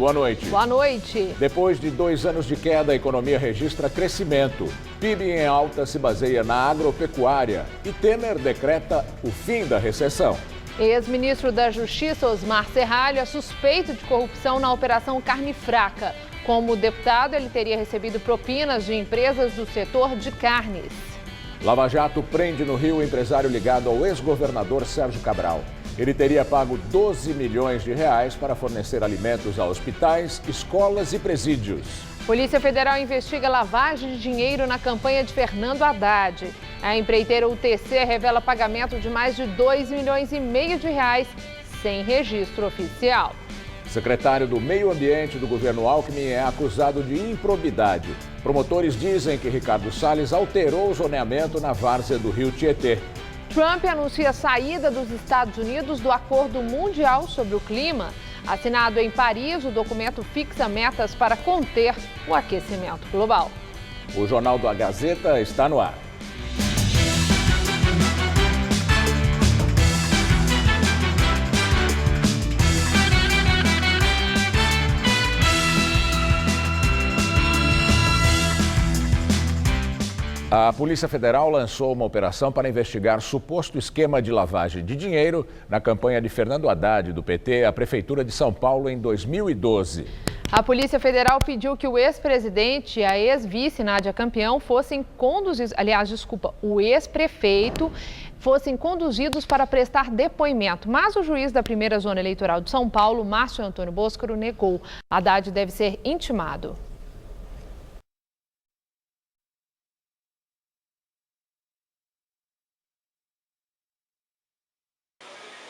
boa noite. Boa noite. Depois de 2 anos de queda, a economia registra crescimento. PIB em alta se baseia na agropecuária e Temer decreta o fim da recessão. Ex-ministro da Justiça, Osmar Serralho, é suspeito de corrupção na Operação Carne Fraca. Como deputado, ele teria recebido propinas de empresas do setor de carnes. Lava Jato prende no Rio o empresário ligado ao ex-governador Sérgio Cabral. Ele teria pago 12 milhões de reais para fornecer alimentos a hospitais, escolas e presídios. Polícia Federal investiga lavagem de dinheiro na campanha de Fernando Haddad. A empreiteira UTC revela pagamento de mais de 2,5 milhões de reais sem registro oficial. Secretário do Meio Ambiente do governo Alckmin é acusado de improbidade. Promotores dizem que Ricardo Salles alterou o zoneamento na várzea do Rio Tietê. Trump anuncia a saída dos Estados Unidos do Acordo Mundial sobre o Clima. Assinado em Paris, o documento fixa metas para conter o aquecimento global. O Jornal da Gazeta está no ar. A Polícia Federal lançou uma operação para investigar suposto esquema de lavagem de dinheiro na campanha de Fernando Haddad, do PT, à Prefeitura de São Paulo em 2012. A Polícia Federal pediu que o ex-presidente e a ex-vice Nádia Campião fossem conduzidos, o ex-prefeito fossem conduzidos para prestar depoimento. Mas o juiz da primeira zona eleitoral de São Paulo, Márcio Antônio Boscaro, negou. Haddad deve ser intimado.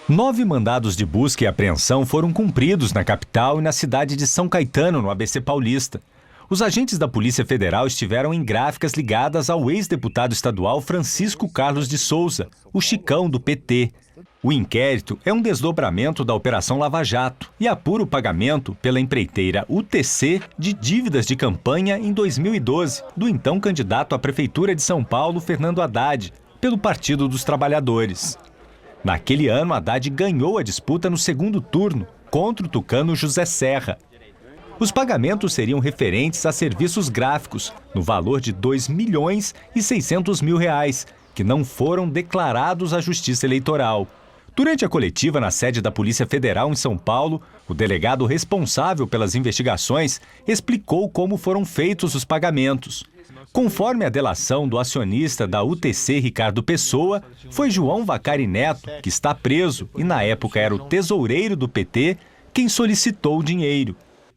Nove mandados de busca e apreensão foram cumpridos na capital e na cidade de São Caetano, no ABC Paulista. Os agentes da Polícia Federal estiveram em gráficas ligadas ao ex-deputado estadual Francisco Carlos de Souza, o Chicão do PT. O inquérito é um desdobramento da Operação Lava Jato e apura o pagamento pela empreiteira UTC de dívidas de campanha em 2012 do então candidato à Prefeitura de São Paulo, Fernando Haddad, pelo Partido dos Trabalhadores. Naquele ano, Haddad ganhou a disputa no segundo turno, contra o tucano José Serra. Os pagamentos seriam referentes a serviços gráficos, no valor de R$ 2.600.000, que não foram declarados à Justiça Eleitoral. Durante a coletiva na sede da Polícia Federal em São Paulo, o delegado responsável pelas investigações explicou como foram feitos os pagamentos. Conforme a delação do acionista da UTC, Ricardo Pessoa, foi João Vacari Neto, que está preso e na época era o tesoureiro do PT, quem solicitou o dinheiro.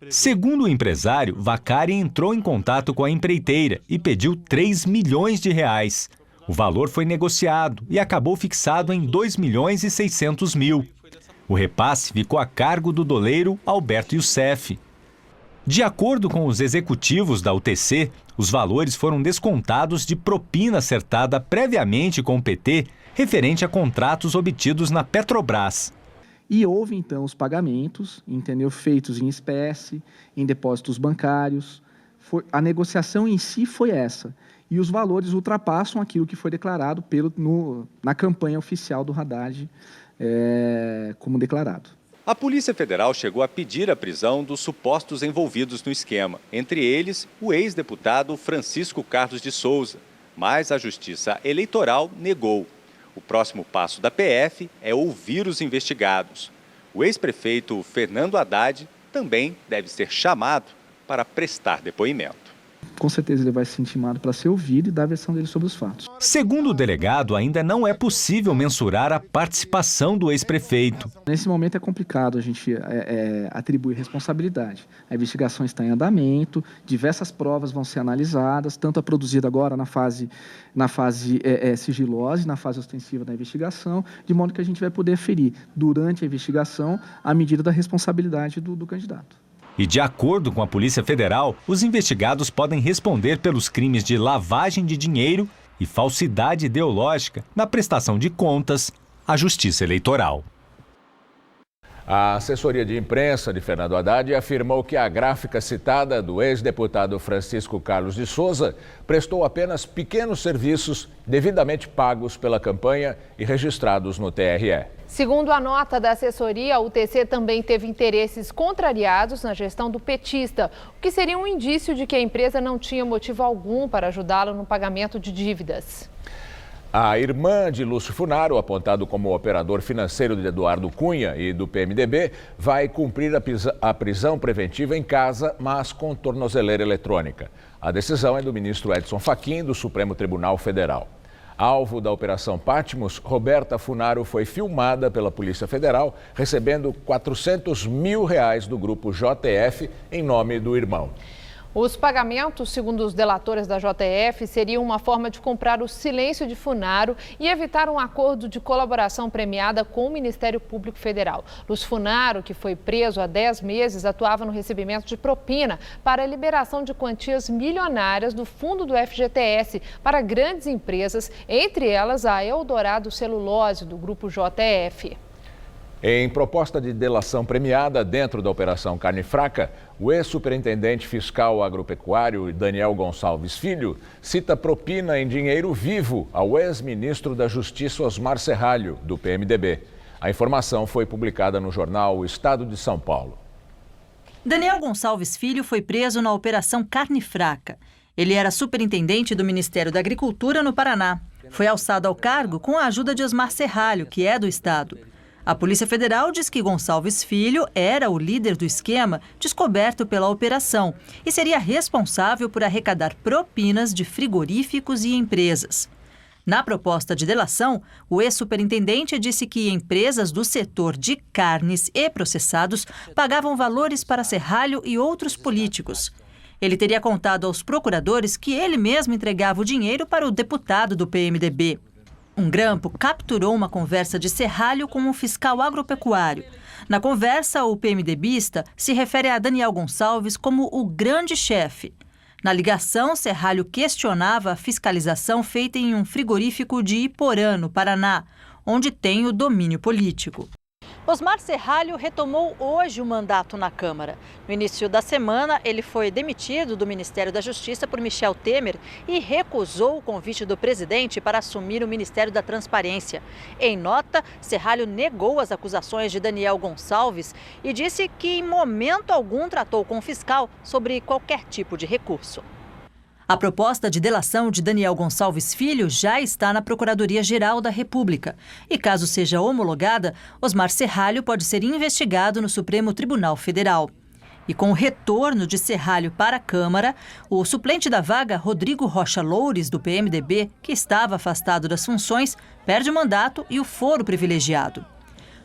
Segundo o empresário, Vacari entrou em contato com a empreiteira e pediu R$ 3 milhões. O valor foi negociado e acabou fixado em R$ 2.600.000. O repasse ficou a cargo do doleiro Alberto Youssef. De acordo com os executivos da UTC, os valores foram descontados de propina acertada previamente com o PT, referente a contratos obtidos na Petrobras. E houve, então, os pagamentos, feitos em espécie, em depósitos bancários. A negociação em si foi essa. E os valores ultrapassam aquilo que foi declarado na campanha oficial do Haddad como declarado. A Polícia Federal chegou a pedir a prisão dos supostos envolvidos no esquema, entre eles o ex-deputado Francisco Carlos de Souza, mas a Justiça Eleitoral negou. O próximo passo da PF é ouvir os investigados. O ex-prefeito Fernando Haddad também deve ser chamado para prestar depoimento. Com certeza ele vai ser intimado para ser ouvido e dar a versão dele sobre os fatos. Segundo o delegado, ainda não é possível mensurar a participação do ex-prefeito. Nesse momento é complicado a gente atribuir responsabilidade. A investigação está em andamento, diversas provas vão ser analisadas, tanto a produzida agora na fase sigilosa e na fase ostensiva da investigação, de modo que a gente vai poder ferir durante a investigação a medida da responsabilidade do candidato. E de acordo com a Polícia Federal, os investigados podem responder pelos crimes de lavagem de dinheiro e falsidade ideológica na prestação de contas à Justiça Eleitoral. A assessoria de imprensa de Fernando Haddad afirmou que a gráfica citada do ex-deputado Francisco Carlos de Souza prestou apenas pequenos serviços devidamente pagos pela campanha e registrados no TRE. Segundo a nota da assessoria, o TC também teve interesses contrariados na gestão do petista, o que seria um indício de que a empresa não tinha motivo algum para ajudá-lo no pagamento de dívidas. A irmã de Lúcio Funaro, apontado como operador financeiro de Eduardo Cunha e do PMDB, vai cumprir a prisão preventiva em casa, mas com tornozeleira eletrônica. A decisão é do ministro Edson Fachin, do Supremo Tribunal Federal. Alvo da Operação Patmos, Roberta Funaro foi filmada pela Polícia Federal recebendo R$400 mil do grupo JF em nome do irmão. Os pagamentos, segundo os delatores da JF, seriam uma forma de comprar o silêncio de Funaro e evitar um acordo de colaboração premiada com o Ministério Público Federal. Lúcio Funaro, que foi preso há 10 meses, atuava no recebimento de propina para a liberação de quantias milionárias do fundo do FGTS para grandes empresas, entre elas a Eldorado Celulose, do grupo JF. Em proposta de delação premiada dentro da Operação Carne Fraca, o ex-superintendente fiscal agropecuário Daniel Gonçalves Filho cita propina em dinheiro vivo ao ex-ministro da Justiça Osmar Serralho, do PMDB. A informação foi publicada no jornal O Estado de São Paulo. Daniel Gonçalves Filho foi preso na Operação Carne Fraca. Ele era superintendente do Ministério da Agricultura no Paraná. Foi alçado ao cargo com a ajuda de Osmar Serralho, que é do Estado. A Polícia Federal diz que Gonçalves Filho era o líder do esquema descoberto pela operação e seria responsável por arrecadar propinas de frigoríficos e empresas. Na proposta de delação, o ex-superintendente disse que empresas do setor de carnes e processados pagavam valores para Serralho e outros políticos. Ele teria contado aos procuradores que ele mesmo entregava o dinheiro para o deputado do PMDB. Um grampo capturou uma conversa de Serralho com um fiscal agropecuário. Na conversa, o PMDBista se refere a Daniel Gonçalves como o grande chefe. Na ligação, Serralho questionava a fiscalização feita em um frigorífico de Iporã, no Paraná, onde tem o domínio político. Osmar Serralho retomou hoje o mandato na Câmara. No início da semana, ele foi demitido do Ministério da Justiça por Michel Temer e recusou o convite do presidente para assumir o Ministério da Transparência. Em nota, Serralho negou as acusações de Daniel Gonçalves e disse que em momento algum tratou com o fiscal sobre qualquer tipo de recurso. A proposta de delação de Daniel Gonçalves Filho já está na Procuradoria-Geral da República. E caso seja homologada, Osmar Serralho pode ser investigado no Supremo Tribunal Federal. E com o retorno de Serralho para a Câmara, o suplente da vaga, Rodrigo Rocha Loures, do PMDB, que estava afastado das funções, perde o mandato e o foro privilegiado.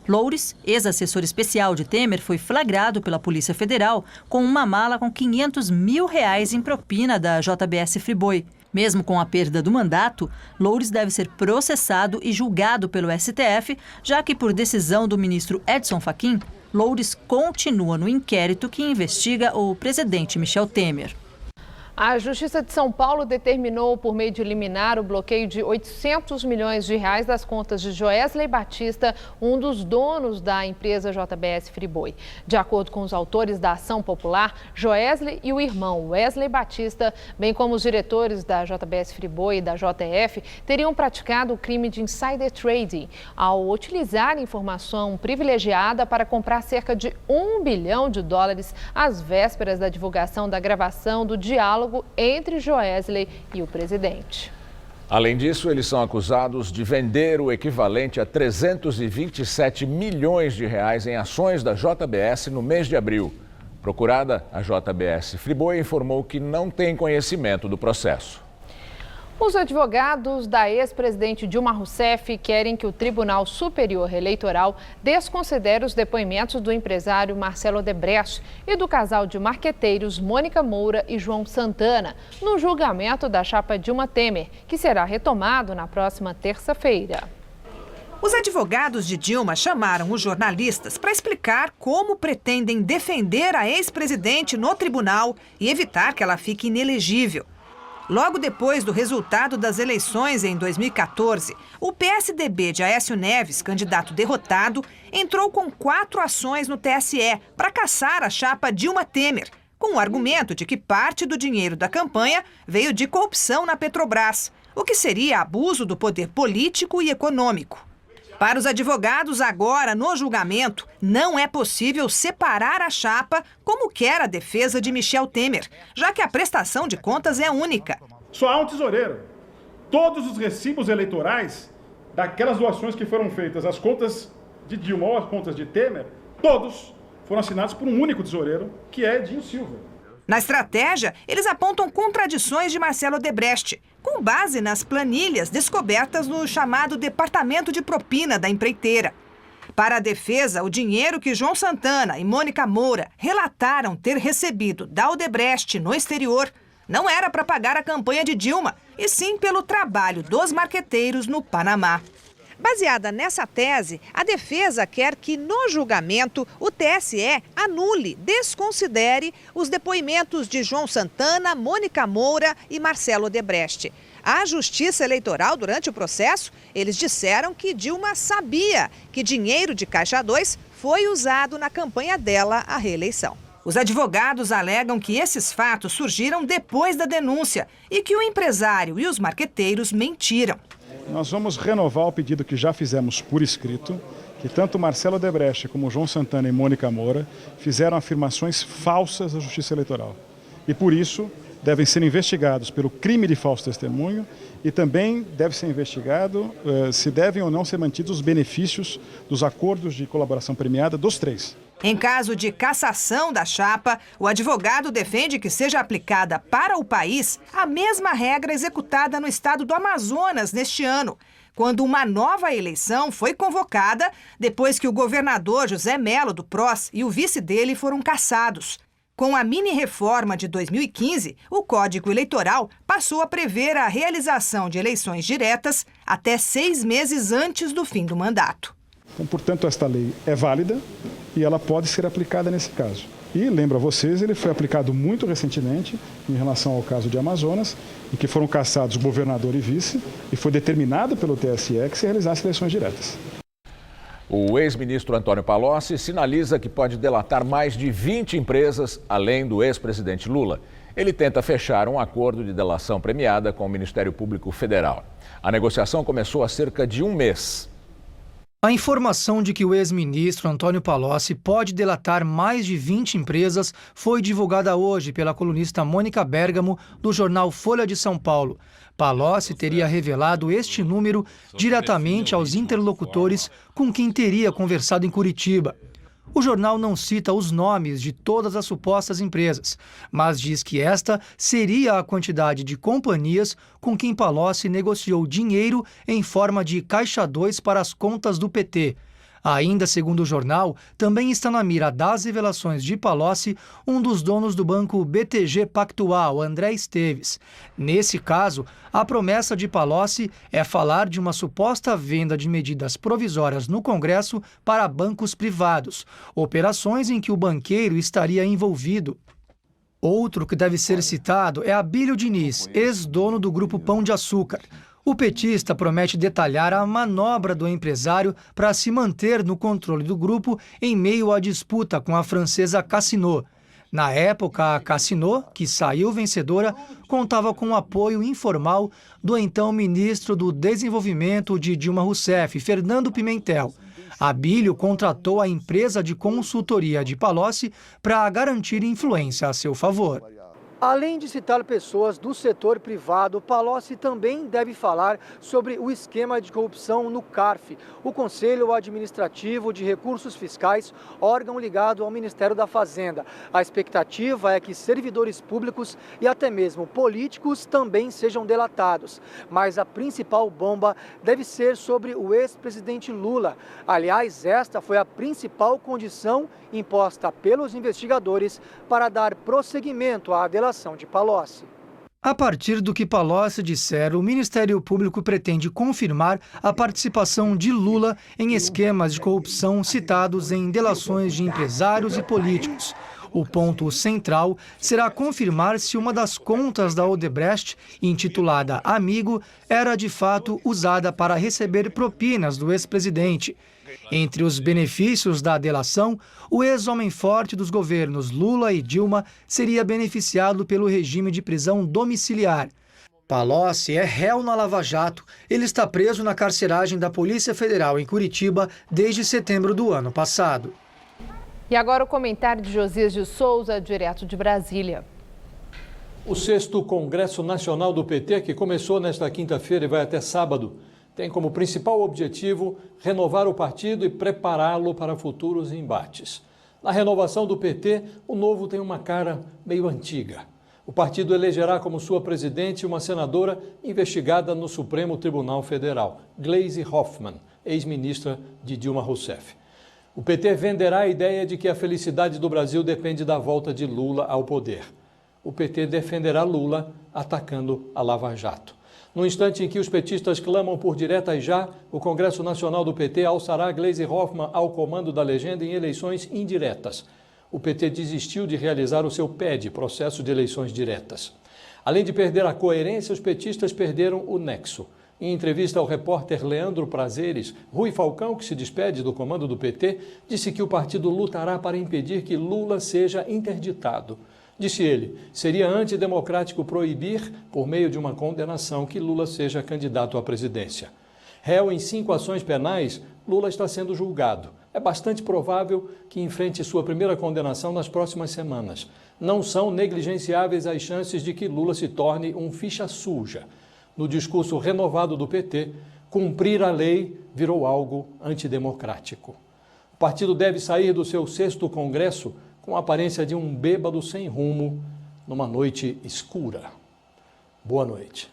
Loures, ex-assessor especial de Temer, foi flagrado pela Polícia Federal com uma mala com R$500 mil em propina da JBS Friboi. Mesmo com a perda do mandato, Loures deve ser processado e julgado pelo STF, já que, por decisão do ministro Edson Fachin, Loures continua no inquérito que investiga o presidente Michel Temer. A Justiça de São Paulo determinou, por meio de liminar, o bloqueio de R$800 milhões das contas de Joesley Batista, um dos donos da empresa JBS Friboi. De acordo com os autores da ação popular, Joesley e o irmão Wesley Batista, bem como os diretores da JBS Friboi e da JF, teriam praticado o crime de insider trading ao utilizar informação privilegiada para comprar cerca de $1 bilhão às vésperas da divulgação da gravação do diálogo entre Joesley e o presidente. Além disso, eles são acusados de vender o equivalente a R$327 milhões em ações da JBS no mês de abril. Procurada, a JBS Friboi informou que não tem conhecimento do processo. Os advogados da ex-presidente Dilma Rousseff querem que o Tribunal Superior Eleitoral desconsidere os depoimentos do empresário Marcelo Odebrecht e do casal de marqueteiros Mônica Moura e João Santana no julgamento da chapa Dilma Temer, que será retomado na próxima terça-feira. Os advogados de Dilma chamaram os jornalistas para explicar como pretendem defender a ex-presidente no tribunal e evitar que ela fique inelegível. Logo depois do resultado das eleições em 2014, o PSDB de Aécio Neves, candidato derrotado, entrou com 4 ações no TSE para caçar a chapa Dilma Temer, com o argumento de que parte do dinheiro da campanha veio de corrupção na Petrobras, o que seria abuso do poder político e econômico. Para os advogados, agora, no julgamento, não é possível separar a chapa como quer a defesa de Michel Temer, já que a prestação de contas é única. Só há um tesoureiro. Todos os recibos eleitorais daquelas doações que foram feitas, as contas de Dilma ou as contas de Temer, todos foram assinados por um único tesoureiro, que é Edinho Silva. Na estratégia, eles apontam contradições de Marcelo Odebrecht, com base nas planilhas descobertas no chamado Departamento de Propina da empreiteira. Para a defesa, o dinheiro que João Santana e Mônica Moura relataram ter recebido da Odebrecht no exterior não era para pagar a campanha de Dilma, e sim pelo trabalho dos marqueteiros no Panamá. Baseada nessa tese, a defesa quer que, no julgamento, o TSE anule, desconsidere os depoimentos de João Santana, Mônica Moura e Marcelo Odebrecht. A Justiça Eleitoral, durante o processo, eles disseram que Dilma sabia que dinheiro de Caixa 2 foi usado na campanha dela à reeleição. Os advogados alegam que esses fatos surgiram depois da denúncia e que o empresário e os marqueteiros mentiram. Nós vamos renovar o pedido que já fizemos por escrito, que tanto Marcelo Odebrecht como João Santana e Mônica Moura fizeram afirmações falsas à Justiça Eleitoral. E por isso devem ser investigados pelo crime de falso testemunho e também deve ser investigado se devem ou não ser mantidos os benefícios dos acordos de colaboração premiada dos três. Em caso de cassação da chapa, o advogado defende que seja aplicada para o país a mesma regra executada no estado do Amazonas neste ano, quando uma nova eleição foi convocada depois que o governador José Melo do PROS e o vice dele foram cassados. Com a mini-reforma de 2015, o Código Eleitoral passou a prever a realização de eleições diretas até 6 meses antes do fim do mandato. Então, portanto, esta lei é válida e ela pode ser aplicada nesse caso. E, lembro a vocês, ele foi aplicado muito recentemente em relação ao caso de Amazonas, em que foram cassados governador e vice, e foi determinado pelo TSE que se realizasse eleições diretas. O ex-ministro Antônio Palocci sinaliza que pode delatar mais de 20 empresas, além do ex-presidente Lula. Ele tenta fechar um acordo de delação premiada com o Ministério Público Federal. A negociação começou há cerca de um mês. A informação de que o ex-ministro Antônio Palocci pode delatar mais de 20 empresas foi divulgada hoje pela colunista Mônica Bergamo, do jornal Folha de São Paulo. Palocci teria revelado este número diretamente aos interlocutores com quem teria conversado em Curitiba. O jornal não cita os nomes de todas as supostas empresas, mas diz que esta seria a quantidade de companhias com quem Palocci negociou dinheiro em forma de Caixa 2 para as contas do PT. Ainda segundo o jornal, também está na mira das revelações de Palocci um dos donos do banco BTG Pactual, André Esteves. Nesse caso, a promessa de Palocci é falar de uma suposta venda de medidas provisórias no Congresso para bancos privados, operações em que o banqueiro estaria envolvido. Outro que deve ser citado é Abílio Diniz, ex-dono do Grupo Pão de Açúcar. O petista promete detalhar a manobra do empresário para se manter no controle do grupo em meio à disputa com a francesa Casino. Na época, a Casino, que saiu vencedora, contava com o apoio informal do então ministro do Desenvolvimento de Dilma Rousseff, Fernando Pimentel. Abílio contratou a empresa de consultoria de Palocci para garantir influência a seu favor. Além de citar pessoas do setor privado, Palocci também deve falar sobre o esquema de corrupção no CARF, o Conselho Administrativo de Recursos Fiscais, órgão ligado ao Ministério da Fazenda. A expectativa é que servidores públicos e até mesmo políticos também sejam delatados. Mas a principal bomba deve ser sobre o ex-presidente Lula. Aliás, esta foi a principal condição imposta pelos investigadores para dar prosseguimento à delação de Palocci. A partir do que Palocci disser, o Ministério Público pretende confirmar a participação de Lula em esquemas de corrupção citados em delações de empresários e políticos. O ponto central será confirmar se uma das contas da Odebrecht, intitulada Amigo, era de fato usada para receber propinas do ex-presidente. Entre os benefícios da delação, o ex-homem forte dos governos Lula e Dilma seria beneficiado pelo regime de prisão domiciliar. Palocci é réu na Lava Jato. Ele está preso na carceragem da Polícia Federal em Curitiba desde setembro do ano passado. E agora o comentário de Josias de Souza, direto de Brasília. O 6º Congresso Nacional do PT, que começou nesta quinta-feira e vai até sábado, tem como principal objetivo renovar o partido e prepará-lo para futuros embates. Na renovação do PT, o novo tem uma cara meio antiga. O partido elegerá como sua presidente uma senadora investigada no Supremo Tribunal Federal, Gleisi Hoffmann, ex-ministra de Dilma Rousseff. O PT venderá a ideia de que a felicidade do Brasil depende da volta de Lula ao poder. O PT defenderá Lula atacando a Lava Jato. No instante em que os petistas clamam por diretas já, o Congresso Nacional do PT alçará Gleisi Hoffmann ao comando da legenda em eleições indiretas. O PT desistiu de realizar o seu PED, processo de eleições diretas. Além de perder a coerência, os petistas perderam o nexo. Em entrevista ao repórter Leandro Prazeres, Rui Falcão, que se despede do comando do PT, disse que o partido lutará para impedir que Lula seja interditado. Disse ele, seria antidemocrático proibir, por meio de uma condenação, que Lula seja candidato à presidência. Réu em 5 ações penais, Lula está sendo julgado. É bastante provável que enfrente sua primeira condenação nas próximas semanas. Não são negligenciáveis as chances de que Lula se torne um ficha suja. No discurso renovado do PT, cumprir a lei virou algo antidemocrático. O partido deve sair do seu 6º Congresso com a aparência de um bêbado sem rumo numa noite escura. Boa noite.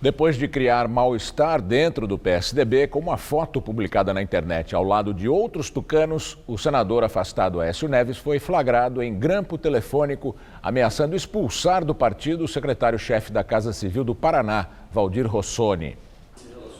Depois de criar mal-estar dentro do PSDB, com uma foto publicada na internet ao lado de outros tucanos, o senador afastado Aécio Neves foi flagrado em grampo telefônico, ameaçando expulsar do partido o secretário-chefe da Casa Civil do Paraná, Valdir Rossoni.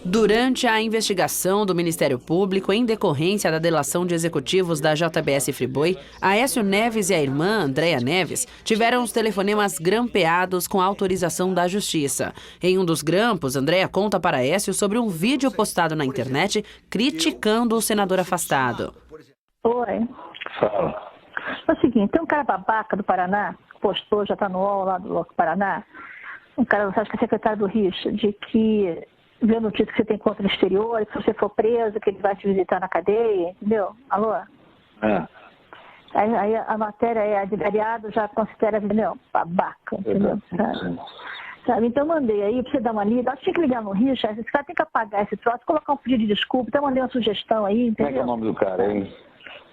Durante a investigação do Ministério Público, em decorrência da delação de executivos da JBS Friboi, Aécio Neves e a irmã, Andréa Neves, tiveram os telefonemas grampeados com autorização da Justiça. Em um dos grampos, Andréa conta para Aécio sobre um vídeo postado na internet criticando o senador afastado. Oi. Fala. É o seguinte, tem um cara babaca do Paraná, postou, já está no UOL lá do Paraná, um cara, acho que é secretário do Richa, de que viu notícia que você tem conta no exterior, e se você for preso, que ele vai te visitar na cadeia, entendeu? Alô? É. Aí a matéria é advogado, já considera, entendeu? Babaca, entendeu? Sabe? Então eu mandei aí pra você dar uma lida. Acho que tinha que ligar no Richard, esse cara tem que apagar esse troço, colocar um pedido de desculpa, então eu mandei uma sugestão aí, entendeu? Como é que é o nome do cara, hein?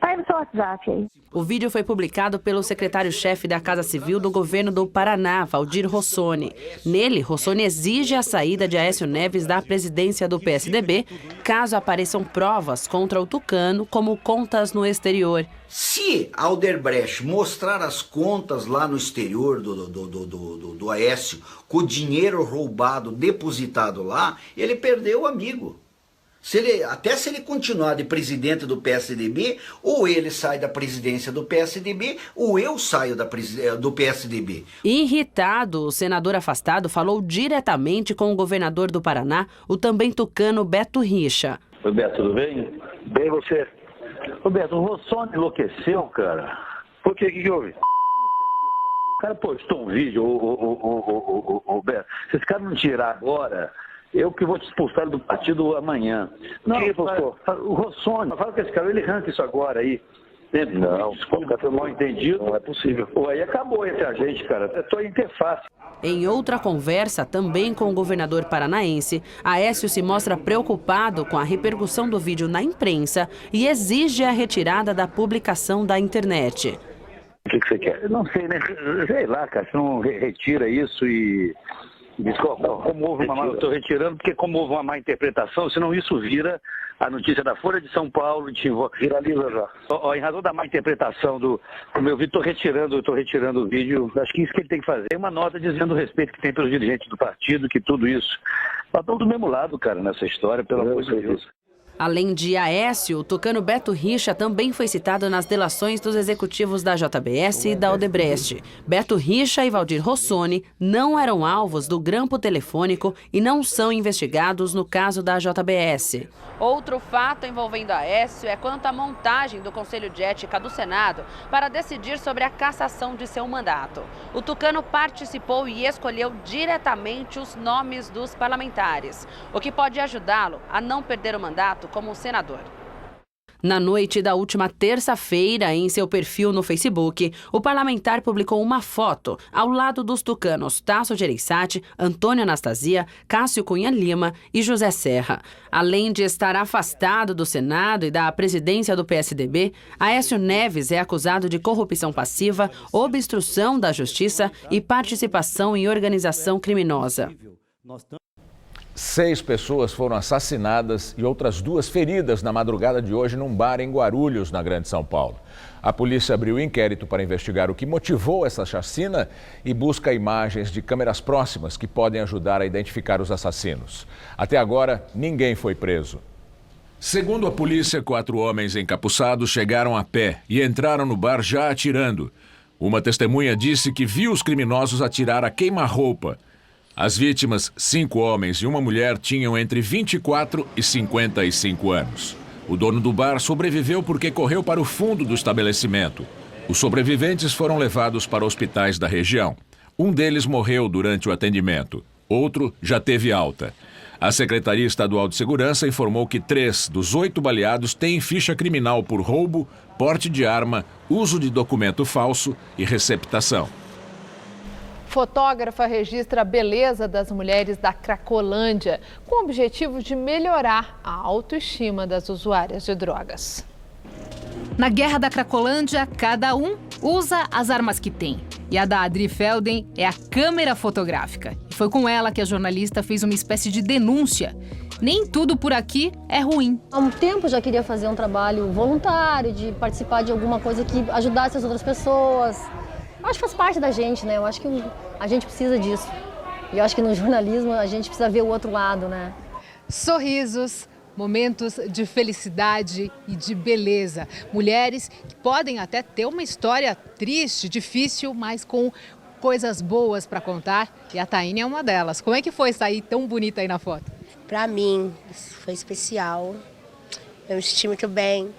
Tá aí no seu WhatsApp aí. O vídeo foi publicado pelo secretário-chefe da Casa Civil do governo do Paraná, Valdir Rossoni. Nele, Rossoni exige a saída de Aécio Neves da presidência do PSDB, caso apareçam provas contra o tucano, como contas no exterior. Se a Odebrecht mostrar as contas lá no exterior do Aécio, com o dinheiro roubado, depositado lá, ele perdeu o amigo. Até se ele continuar de presidente do PSDB, ou ele sai da presidência do PSDB, ou eu saio do PSDB. Irritado, o senador afastado falou diretamente com o governador do Paraná, o também tucano Beto Richa. Oi, Beto, tudo bem? Bem, você? Ô, Beto, o Rossoni enlouqueceu, cara. Por quê? O que houve? O cara postou um vídeo, Beto. Se esse cara não tirar agora, eu que vou te expulsar do partido amanhã. Não, o Rossoni, fala com esse cara, ele arranca isso agora aí. Não, desculpa, foi mal entendido. Não é possível. Pô, aí acabou entre a gente, cara. Eu tô em interface. Em outra conversa, também com o governador paranaense, Aécio se mostra preocupado com a repercussão do vídeo na imprensa e exige a retirada da publicação da internet. O que você quer? Eu não sei, né? Sei lá, cara, você não retira isso e... Como houve uma má, eu estou retirando porque como houve uma má interpretação, senão isso vira a notícia da Folha de São Paulo, viraliza já. Em razão da má interpretação do meu vídeo, estou retirando o vídeo. Acho que isso que ele tem que fazer. Tem uma nota dizendo o respeito que tem pelos dirigentes do partido, que tudo isso. Nós estamos do mesmo lado, cara, nessa história, pelo amor de Deus. Além de Aécio, o tucano Beto Richa também foi citado nas delações dos executivos da JBS e da Odebrecht. Beto Richa e Valdir Rossoni não eram alvos do grampo telefônico e não são investigados no caso da JBS. Outro fato envolvendo Aécio é quanto à montagem do Conselho de Ética do Senado para decidir sobre a cassação de seu mandato. O tucano participou e escolheu diretamente os nomes dos parlamentares, o que pode ajudá-lo a não perder o mandato como senador. Na noite da última terça-feira, em seu perfil no Facebook, o parlamentar publicou uma foto ao lado dos tucanos Tasso Gereissati, Antônio Anastasia, Cássio Cunha Lima e José Serra. Além de estar afastado do Senado e da presidência do PSDB, Aécio Neves é acusado de corrupção passiva, obstrução da justiça e participação em organização criminosa. 6 pessoas foram assassinadas e outras 2 feridas na madrugada de hoje num bar em Guarulhos, na Grande São Paulo. A polícia abriu inquérito para investigar o que motivou essa chacina e busca imagens de câmeras próximas que podem ajudar a identificar os assassinos. Até agora, ninguém foi preso. Segundo a polícia, 4 homens encapuçados chegaram a pé e entraram no bar já atirando. Uma testemunha disse que viu os criminosos atirar a queima-roupa. As vítimas, 5 homens e uma mulher, tinham entre 24 e 55 anos. O dono do bar sobreviveu porque correu para o fundo do estabelecimento. Os sobreviventes foram levados para hospitais da região. Um deles morreu durante o atendimento. Outro já teve alta. A Secretaria Estadual de Segurança informou que 3 dos 8 baleados têm ficha criminal por roubo, porte de arma, uso de documento falso e receptação. Fotógrafa registra a beleza das mulheres da Cracolândia, com o objetivo de melhorar a autoestima das usuárias de drogas. Na Guerra da Cracolândia, cada um usa as armas que tem. E a da Adri Felden é a câmera fotográfica. E foi com ela que a jornalista fez uma espécie de denúncia. Nem tudo por aqui é ruim. Há um tempo eu já queria fazer um trabalho voluntário, de participar de alguma coisa que ajudasse as outras pessoas. Eu acho que faz parte da gente, né? Eu acho que a gente precisa disso. E eu acho que no jornalismo a gente precisa ver o outro lado, né? Sorrisos, momentos de felicidade e de beleza. Mulheres que podem até ter uma história triste, difícil, mas com coisas boas para contar. E a Taíne é uma delas. Como é que foi sair tão bonita aí na foto? Para mim, foi especial. Eu me senti muito bem.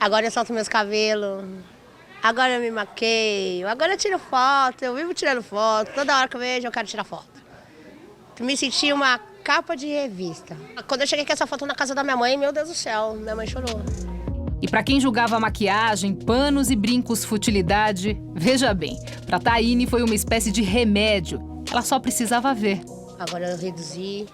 Agora eu solto meus cabelos. Agora eu me maqueio, agora eu tiro foto, eu vivo tirando foto, toda hora que eu vejo eu quero tirar foto. Me senti uma capa de revista. Quando eu cheguei com essa foto na casa da minha mãe, meu Deus do céu, minha mãe chorou. E para quem julgava maquiagem, panos e brincos futilidade, veja bem, para Taíne foi uma espécie de remédio. Ela só precisava ver. Agora eu reduzi,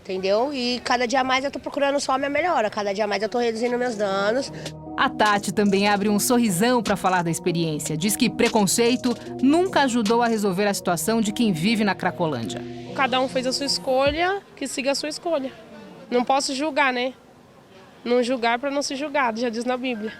entendeu? E cada dia mais eu tô procurando só a minha melhora, cada dia mais eu tô reduzindo meus danos. A Tati também abre um sorrisão para falar da experiência. Diz que preconceito nunca ajudou a resolver a situação de quem vive na Cracolândia. Cada um fez a sua escolha, que siga a sua escolha. Não posso julgar, né? Não julgar para não ser julgado, já diz na Bíblia.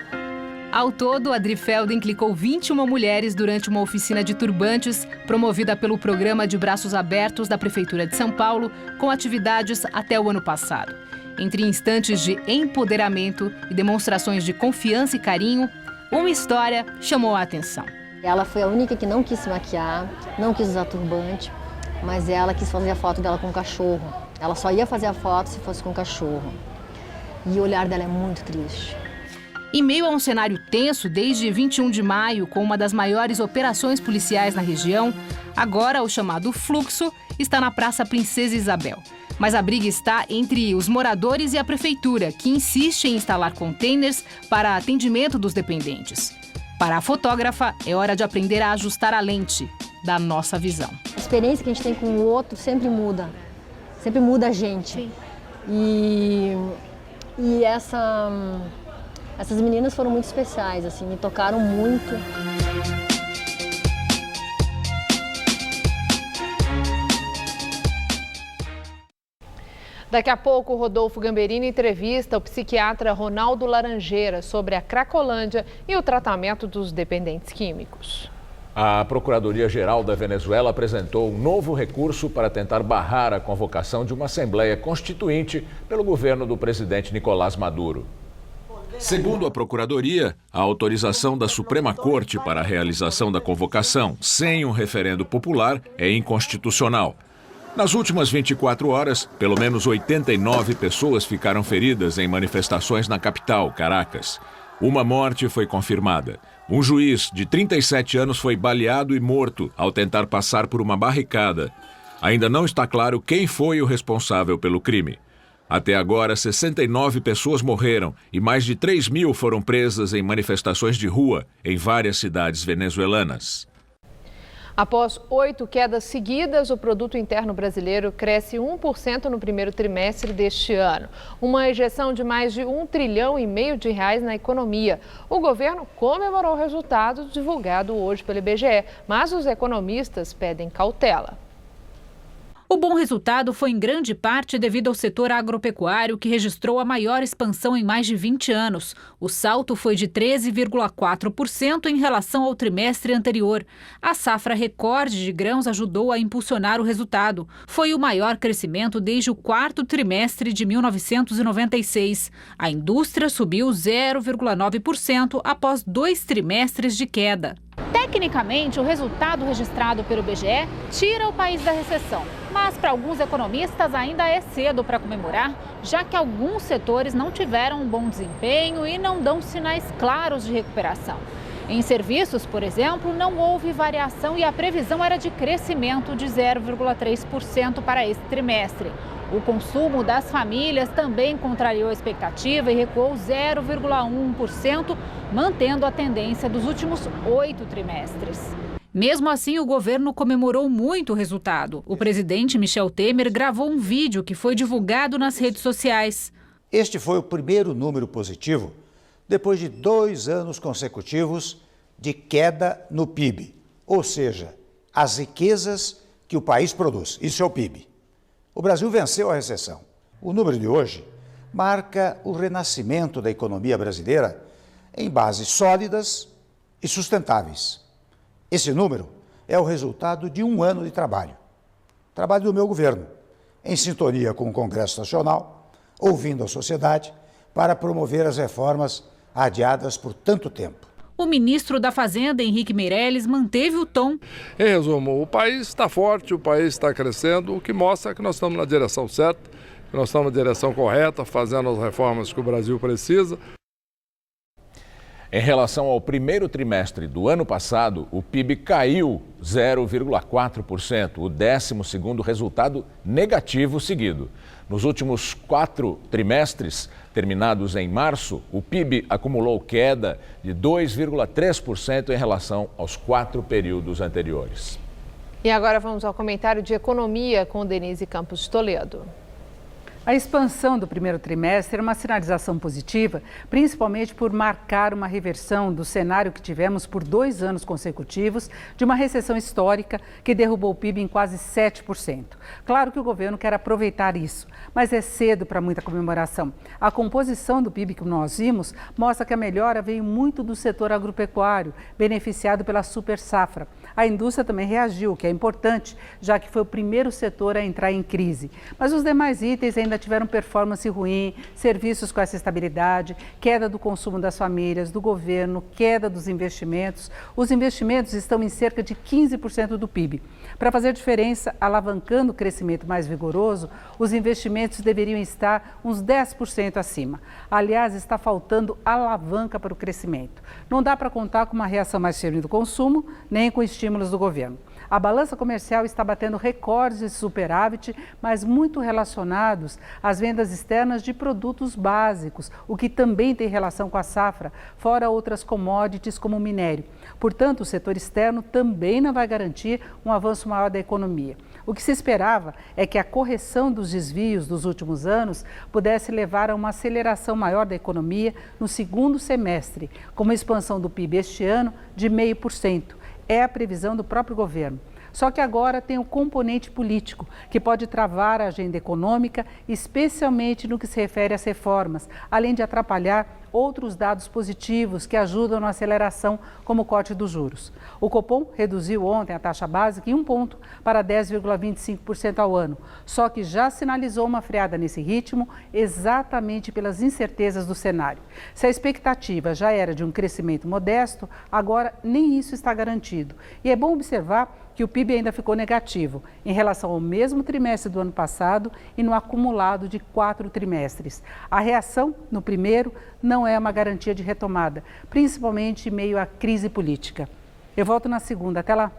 Ao todo, a Adri Felden clicou 21 mulheres durante uma oficina de turbantes promovida pelo Programa de Braços Abertos da Prefeitura de São Paulo, com atividades até o ano passado. Entre instantes de empoderamento e demonstrações de confiança e carinho, uma história chamou a atenção. Ela foi a única que não quis se maquiar, não quis usar turbante, mas ela quis fazer a foto dela com o cachorro. Ela só ia fazer a foto se fosse com o cachorro. E o olhar dela é muito triste. Em meio a um cenário tenso desde 21 de maio, com uma das maiores operações policiais na região, agora o chamado fluxo está na Praça Princesa Isabel. Mas a briga está entre os moradores e a prefeitura, que insiste em instalar containers para atendimento dos dependentes. Para a fotógrafa, é hora de aprender a ajustar a lente da nossa visão. A experiência que a gente tem com o outro sempre muda a gente. Sim. E essas meninas foram muito especiais, assim, me tocaram muito. Daqui a pouco, o Rodolfo Gamberini entrevista o psiquiatra Ronaldo Laranjeira sobre a Cracolândia e o tratamento dos dependentes químicos. A Procuradoria-Geral da Venezuela apresentou um novo recurso para tentar barrar a convocação de uma Assembleia Constituinte pelo governo do presidente Nicolás Maduro. Segundo a Procuradoria, a autorização da Suprema Corte para a realização da convocação sem um referendo popular é inconstitucional. Nas últimas 24 horas, pelo menos 89 pessoas ficaram feridas em manifestações na capital, Caracas. Uma morte foi confirmada. Um juiz de 37 anos foi baleado e morto ao tentar passar por uma barricada. Ainda não está claro quem foi o responsável pelo crime. Até agora, 69 pessoas morreram e mais de 3 mil foram presas em manifestações de rua em várias cidades venezuelanas. Após 8 quedas seguidas, o produto interno brasileiro cresce 1% no primeiro trimestre deste ano. Uma ejeção de mais de R$1,5 trilhão na economia. O governo comemorou o resultado divulgado hoje pelo IBGE, mas os economistas pedem cautela. O bom resultado foi em grande parte devido ao setor agropecuário, que registrou a maior expansão em mais de 20 anos. O salto foi de 13,4% em relação ao trimestre anterior. A safra recorde de grãos ajudou a impulsionar o resultado. Foi o maior crescimento desde o quarto trimestre de 1996. A indústria subiu 0,9% após 2 trimestres de queda. Tecnicamente, o resultado registrado pelo IBGE tira o país da recessão. Mas para alguns economistas ainda é cedo para comemorar, já que alguns setores não tiveram um bom desempenho e não dão sinais claros de recuperação. Em serviços, por exemplo, não houve variação e a previsão era de crescimento de 0,3% para esse trimestre. O consumo das famílias também contrariou a expectativa e recuou 0,1%, mantendo a tendência dos últimos 8 trimestres. Mesmo assim, o governo comemorou muito o resultado. O presidente Michel Temer gravou um vídeo que foi divulgado nas redes sociais. Este foi o primeiro número positivo depois de 2 anos consecutivos de queda no PIB, ou seja, as riquezas que o país produz. Isso é o PIB. O Brasil venceu a recessão. O número de hoje marca o renascimento da economia brasileira em bases sólidas e sustentáveis. Esse número é o resultado de 1 ano de trabalho. Trabalho do meu governo, em sintonia com o Congresso Nacional, ouvindo a sociedade, para promover as reformas adiadas por tanto tempo. O ministro da Fazenda, Henrique Meirelles, manteve o tom. Em resumo, o país está forte, o país está crescendo, o que mostra que nós estamos na direção certa, que nós estamos na direção correta, fazendo as reformas que o Brasil precisa. Em relação ao primeiro trimestre do ano passado, o PIB caiu 0,4%, o 12º resultado negativo seguido. Nos últimos 4 trimestres, terminados em março, o PIB acumulou queda de 2,3% em relação aos 4 períodos anteriores. E agora vamos ao comentário de economia com Denise Campos de Toledo. A expansão do primeiro trimestre é uma sinalização positiva, principalmente por marcar uma reversão do cenário que tivemos por 2 anos consecutivos de uma recessão histórica que derrubou o PIB em quase 7%. Claro que o governo quer aproveitar isso, mas é cedo para muita comemoração. A composição do PIB que nós vimos mostra que a melhora veio muito do setor agropecuário, beneficiado pela super safra. A indústria também reagiu, o que é importante, já que foi o primeiro setor a entrar em crise. Mas os demais itens ainda tiveram performance ruim, serviços com essa estabilidade, queda do consumo das famílias, do governo, queda dos investimentos. Os investimentos estão em cerca de 15% do PIB. Para fazer diferença, alavancando o crescimento mais vigoroso, os investimentos deveriam estar uns 10% acima. Aliás, está faltando alavanca para o crescimento. Não dá para contar com uma reação mais firme do consumo, nem com estímulos do governo. A balança comercial está batendo recordes de superávit, mas muito relacionados às vendas externas de produtos básicos, o que também tem relação com a safra, fora outras commodities como o minério. Portanto, o setor externo também não vai garantir um avanço maior da economia. O que se esperava é que a correção dos desvios dos últimos anos pudesse levar a uma aceleração maior da economia no segundo semestre, com uma expansão do PIB este ano de 0,5%. É a previsão do próprio governo. Só que agora tem o componente político, que pode travar a agenda econômica, especialmente no que se refere às reformas, além de atrapalhar outros dados positivos que ajudam na aceleração, como o corte dos juros. O Copom reduziu ontem a taxa básica em 1 ponto para 10,25% ao ano, só que já sinalizou uma freada nesse ritmo exatamente pelas incertezas do cenário. Se a expectativa já era de um crescimento modesto, agora nem isso está garantido. E é bom observar que o PIB ainda ficou negativo em relação ao mesmo trimestre do ano passado e no acumulado de 4 trimestres. A reação no primeiro não é uma garantia de retomada, principalmente em meio à crise política. Eu volto na segunda. Até lá.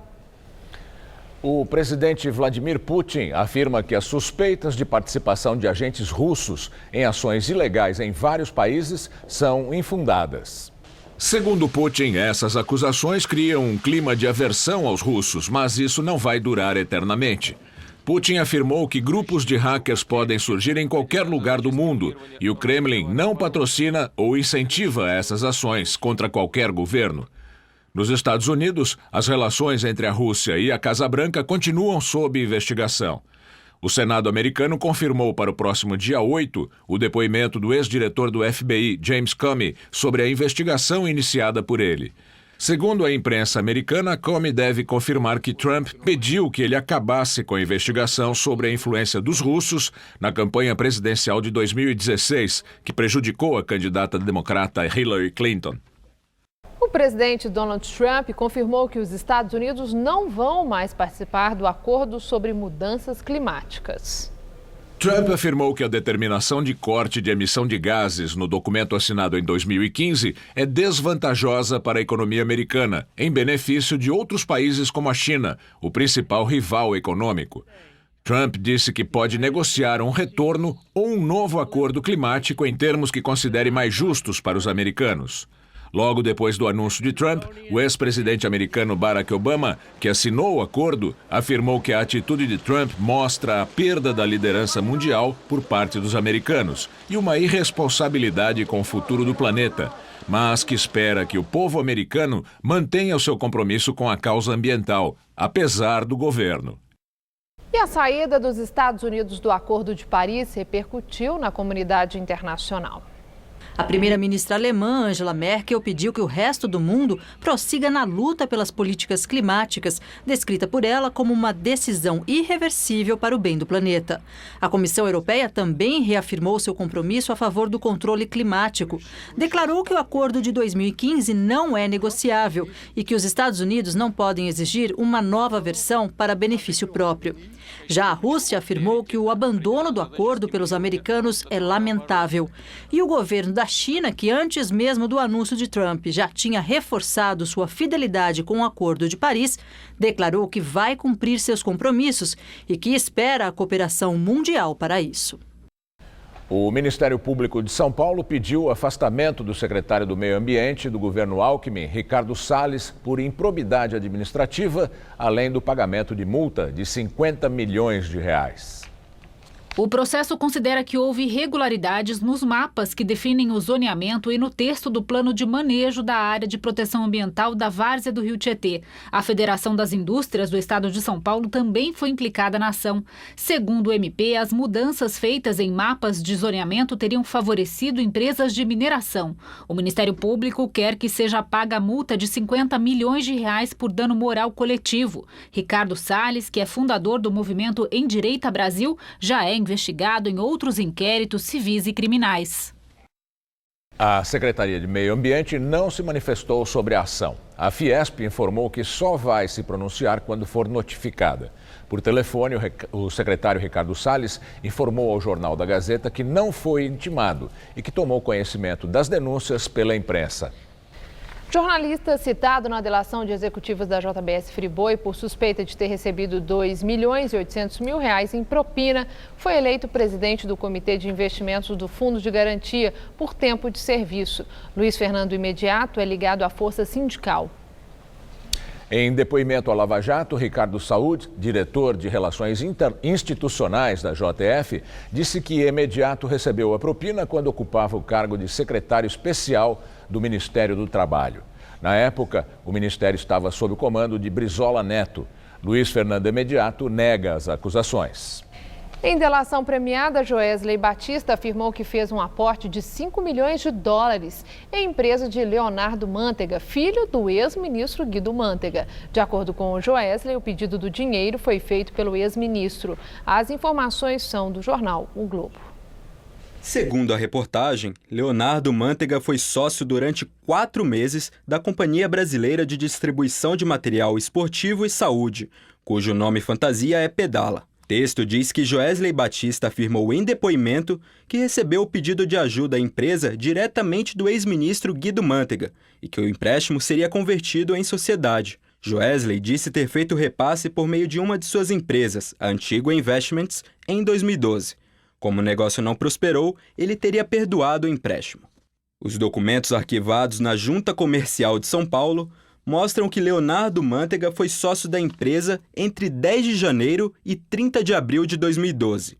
O presidente Vladimir Putin afirma que as suspeitas de participação de agentes russos em ações ilegais em vários países são infundadas. Segundo Putin, essas acusações criam um clima de aversão aos russos, mas isso não vai durar eternamente. Putin afirmou que grupos de hackers podem surgir em qualquer lugar do mundo e o Kremlin não patrocina ou incentiva essas ações contra qualquer governo. Nos Estados Unidos, as relações entre a Rússia e a Casa Branca continuam sob investigação. O Senado americano confirmou para o próximo dia 8 o depoimento do ex-diretor do FBI, James Comey, sobre a investigação iniciada por ele. Segundo a imprensa americana, Comey deve confirmar que Trump pediu que ele acabasse com a investigação sobre a influência dos russos na campanha presidencial de 2016, que prejudicou a candidata democrata Hillary Clinton. O presidente Donald Trump confirmou que os Estados Unidos não vão mais participar do acordo sobre mudanças climáticas. Trump afirmou que a determinação de corte de emissão de gases no documento assinado em 2015 é desvantajosa para a economia americana, em benefício de outros países como a China, o principal rival econômico. Trump disse que pode negociar um retorno ou um novo acordo climático em termos que considere mais justos para os americanos. Logo depois do anúncio de Trump, o ex-presidente americano Barack Obama, que assinou o acordo, afirmou que a atitude de Trump mostra a perda da liderança mundial por parte dos americanos e uma irresponsabilidade com o futuro do planeta, mas que espera que o povo americano mantenha o seu compromisso com a causa ambiental, apesar do governo. E a saída dos Estados Unidos do Acordo de Paris repercutiu na comunidade internacional. A primeira-ministra alemã, Angela Merkel, pediu que o resto do mundo prossiga na luta pelas políticas climáticas, descrita por ela como uma decisão irreversível para o bem do planeta. A Comissão Europeia também reafirmou seu compromisso a favor do controle climático. Declarou que o acordo de 2015 não é negociável e que os Estados Unidos não podem exigir uma nova versão para benefício próprio. Já a Rússia afirmou que o abandono do acordo pelos americanos é lamentável. E o governo da China, que antes mesmo do anúncio de Trump já tinha reforçado sua fidelidade com o Acordo de Paris, declarou que vai cumprir seus compromissos e que espera a cooperação mundial para isso. O Ministério Público de São Paulo pediu o afastamento do secretário do Meio Ambiente do governo Alckmin, Ricardo Salles, por improbidade administrativa, além do pagamento de multa de 50 milhões de reais. O processo considera que houve irregularidades nos mapas que definem o zoneamento e no texto do plano de manejo da área de proteção ambiental da várzea do Rio Tietê. A Federação das Indústrias do Estado de São Paulo também foi implicada na ação. Segundo o MP, as mudanças feitas em mapas de zoneamento teriam favorecido empresas de mineração. O Ministério Público quer que seja paga a multa de 50 milhões de reais por dano moral coletivo. Ricardo Salles, que é fundador do movimento Endireita Brasil, já é investigado em outros inquéritos civis e criminais. A Secretaria de Meio Ambiente não se manifestou sobre a ação. A Fiesp informou que só vai se pronunciar quando for notificada. Por telefone, o secretário Ricardo Salles informou ao Jornal da Gazeta que não foi intimado e que tomou conhecimento das denúncias pela imprensa. Jornalista citado na delação de executivos da JBS Friboi por suspeita de ter recebido R$2.800.000 em propina, foi eleito presidente do Comitê de Investimentos do Fundo de Garantia por tempo de serviço. Luiz Fernando Imediato é ligado à Força Sindical. Em depoimento à Lava Jato, Ricardo Saúde, diretor de Relações Institucionais da JF, disse que Imediato recebeu a propina quando ocupava o cargo de secretário especial do Ministério do Trabalho. Na época, o ministério estava sob o comando de Brizola Neto. Luiz Fernando Imediato nega as acusações. Em delação premiada, Joesley Batista afirmou que fez um aporte de 5 milhões de dólares em empresa de Leonardo Mantega, filho do ex-ministro Guido Mantega. De acordo com o Joesley, o pedido do dinheiro foi feito pelo ex-ministro. As informações são do jornal O Globo. Segundo a reportagem, Leonardo Mantega foi sócio durante 4 meses da Companhia Brasileira de Distribuição de Material Esportivo e Saúde, cujo nome fantasia é Pedala. O texto diz que Joesley Batista afirmou em depoimento que recebeu o pedido de ajuda à empresa diretamente do ex-ministro Guido Mantega e que o empréstimo seria convertido em sociedade. Joesley disse ter feito o repasse por meio de uma de suas empresas, a Antigua Investments, em 2012. Como o negócio não prosperou, ele teria perdoado o empréstimo. Os documentos arquivados na Junta Comercial de São Paulo mostram que Leonardo Mantega foi sócio da empresa entre 10 de janeiro e 30 de abril de 2012.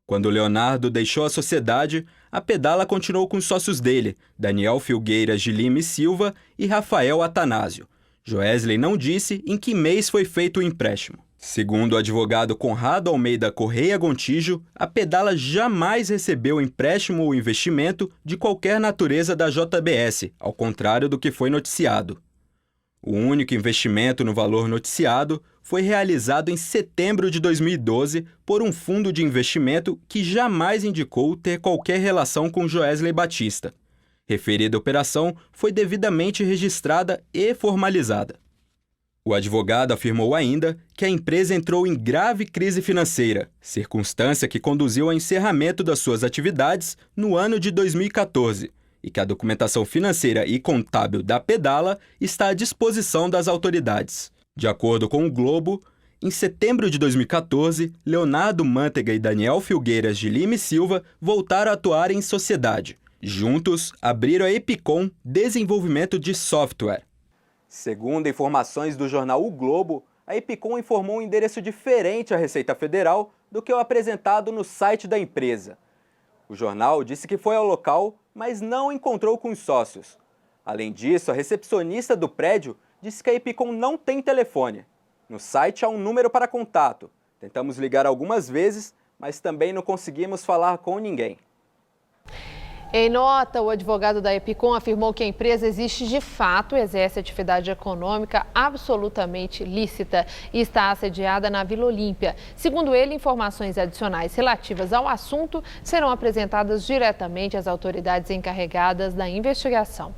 Quando Leonardo deixou a sociedade, a Pedala continuou com os sócios dele, Daniel Filgueiras de Lima e Silva e Rafael Atanásio. Joesley não disse em que mês foi feito o empréstimo. Segundo o advogado Conrado Almeida Correia Gontijo, a Pedala jamais recebeu empréstimo ou investimento de qualquer natureza da JBS, ao contrário do que foi noticiado. O único investimento no valor noticiado foi realizado em setembro de 2012 por um fundo de investimento que jamais indicou ter qualquer relação com Joesley Batista. Referida operação foi devidamente registrada e formalizada. O advogado afirmou ainda que a empresa entrou em grave crise financeira, circunstância que conduziu ao encerramento das suas atividades no ano de 2014, e que a documentação financeira e contábil da Pedala está à disposição das autoridades. De acordo com o Globo, em setembro de 2014, Leonardo Mantega e Daniel Filgueiras de Lima e Silva voltaram a atuar em sociedade. Juntos, abriram a Epicom Desenvolvimento de Software. Segundo informações do jornal O Globo, a Epicom informou um endereço diferente à Receita Federal do que o apresentado no site da empresa. O jornal disse que foi ao local, mas não encontrou com os sócios. Além disso, a recepcionista do prédio disse que a Epicom não tem telefone. No site há um número para contato. Tentamos ligar algumas vezes, mas também não conseguimos falar com ninguém. Em nota, o advogado da Epicom afirmou que a empresa existe de fato, exerce atividade econômica absolutamente lícita e está assediada na Vila Olímpia. Segundo ele, informações adicionais relativas ao assunto serão apresentadas diretamente às autoridades encarregadas da investigação.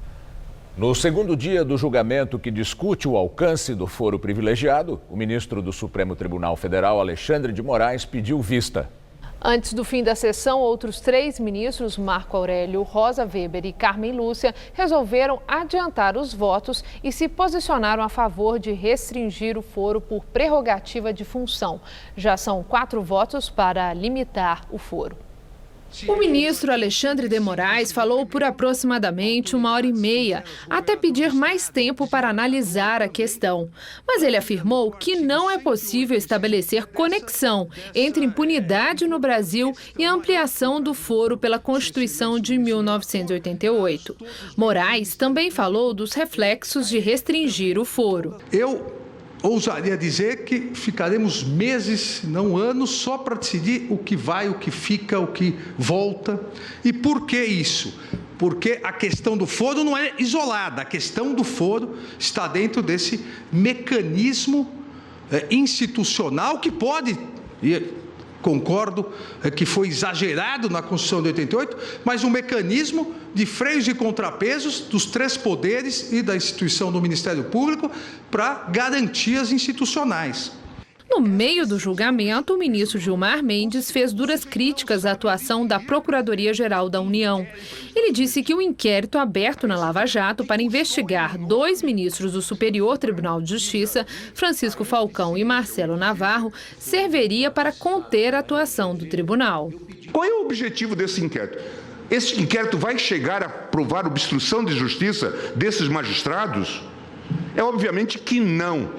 No segundo dia do julgamento que discute o alcance do foro privilegiado, o ministro do Supremo Tribunal Federal, Alexandre de Moraes, pediu vista. Antes do fim da sessão, outros 3 ministros, Marco Aurélio, Rosa Weber e Carmen Lúcia, resolveram adiantar os votos e se posicionaram a favor de restringir o foro por prerrogativa de função. Já são 4 votos para limitar o foro. O ministro Alexandre de Moraes falou por aproximadamente 1h30, até pedir mais tempo para analisar a questão. Mas ele afirmou que não é possível estabelecer conexão entre impunidade no Brasil e a ampliação do foro pela Constituição de 1988. Moraes também falou dos reflexos de restringir o foro. Eu ousaria dizer que ficaremos meses, não anos, só para decidir o que vai, o que fica, o que volta. E por que isso? Porque a questão do foro não é isolada, a questão do foro está dentro desse mecanismo institucional que pode, e concordo que foi exagerado na Constituição de 88, mas um mecanismo de freios e contrapesos dos 3 poderes e da instituição do Ministério Público para garantias institucionais. No meio do julgamento, o ministro Gilmar Mendes fez duras críticas à atuação da Procuradoria-Geral da União. Ele disse que o inquérito aberto na Lava Jato para investigar 2 ministros do Superior Tribunal de Justiça, Francisco Falcão e Marcelo Navarro, serviria para conter a atuação do tribunal. Qual é o objetivo desse inquérito? Esse inquérito vai chegar a provar obstrução de justiça desses magistrados? É obviamente que não.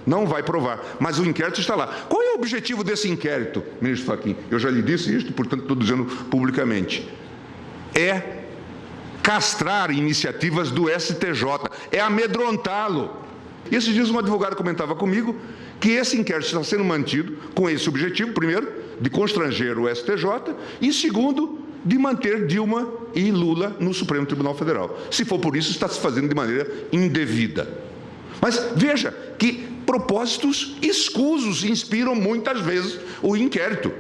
Não vai provar, mas o inquérito está lá. Qual é o objetivo desse inquérito, ministro Fachin? Eu já lhe disse isso, portanto estou dizendo publicamente. É castrar iniciativas do STJ, é amedrontá-lo. Esses dias um advogado comentava comigo que esse inquérito está sendo mantido com esse objetivo, primeiro, de constranger o STJ e, segundo, de manter Dilma e Lula no Supremo Tribunal Federal. Se for por isso, está se fazendo de maneira indevida. Mas veja que propósitos escusos inspiram muitas vezes o inquérito.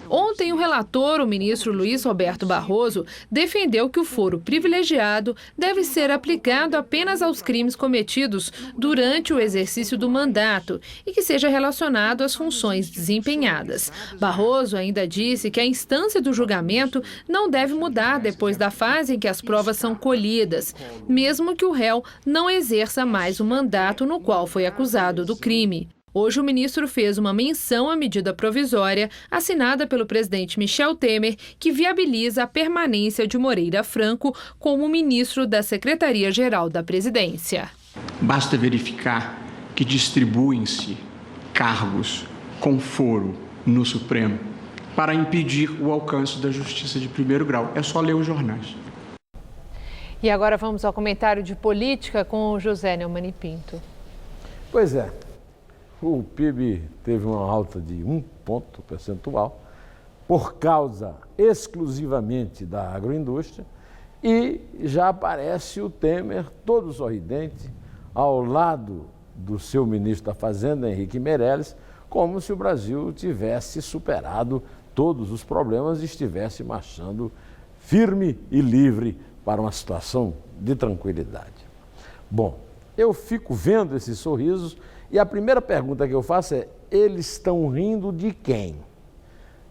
Ontem, o relator, o ministro Luiz Roberto Barroso, defendeu que o foro privilegiado deve ser aplicado apenas aos crimes cometidos durante o exercício do mandato e que seja relacionado às funções desempenhadas. Barroso ainda disse que a instância do julgamento não deve mudar depois da fase em que as provas são colhidas, mesmo que o réu não exerça mais o mandato no qual foi acusado do crime. Hoje, o ministro fez uma menção à medida provisória assinada pelo presidente Michel Temer, que viabiliza a permanência de Moreira Franco como ministro da Secretaria-Geral da Presidência. Basta verificar que distribuem-se cargos com foro no Supremo para impedir o alcance da justiça de primeiro grau. É só ler os jornais. E agora vamos ao comentário de política com o José Neumann e Pinto. Pois é. O PIB teve uma alta de 1 ponto percentual por causa exclusivamente da agroindústria e já aparece o Temer todo sorridente ao lado do seu ministro da Fazenda, Henrique Meirelles, como se o Brasil tivesse superado todos os problemas e estivesse marchando firme e livre para uma situação de tranquilidade. Bom, eu fico vendo esses sorrisos. E a primeira pergunta que eu faço é, eles estão rindo de quem?